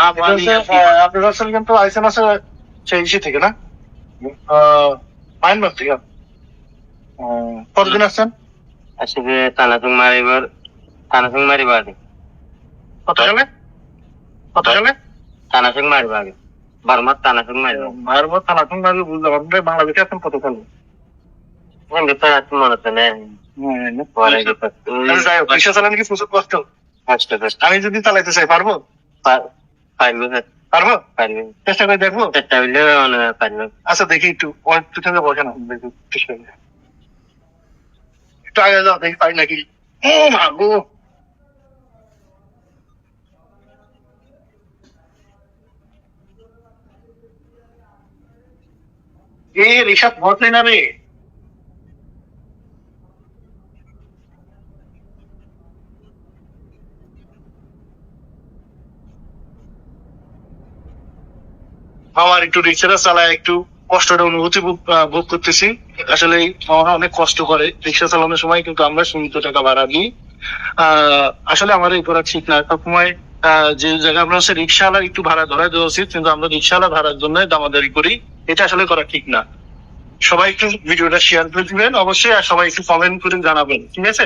আপনি কিন্তু আইসেন আছে সেই ইসি থেকে না মাইনবার থেকে কতদিন আসছেন? আসলে তানাসুং মারিবার কত সালে তানাসুং মারিবার বারমার তানাসুং মারিবার মায়ের থানাসুং মারি বুঝলাম। আপনি বাংলাদেশে আছেন কত সালে? মনে তো নেই রিক্সা চালানো কি প্রচুর কষ্ট? আমি যদি চালাইতে চাই পারবো? পারবো? চেষ্টা করে দেখবো। আচ্ছা দেখি একটু থেকে বসে না একটু আগে যাও দেখি পাই নাকি। গো রিক্সা বসে না রে। আমার একটু রিক্সাটা চালায় একটু কষ্টটা অনুভূতি ভোগ করতেছি। আসলে আমার অনেক কষ্ট করে রিক্সা চালানোর সময়, কিন্তু আমরা সীমিত টাকা ভাড়া দিই। আসলে আমার এই করা ঠিক না। সবসময় যে জায়গায় আমরা হচ্ছে রিক্সাওয়ালা একটু ভাড়া ধরা দেওয়া উচিত, কিন্তু আমরা রিক্সাওয়ালা ভাড়ার জন্য দামাদারি করি, এটা আসলে করা ঠিক না। সবাই একটু ভিডিওটা শেয়ার করে দিবেন অবশ্যই, আর সবাই একটু কমেন্ট করে জানাবেন, ঠিক আছে?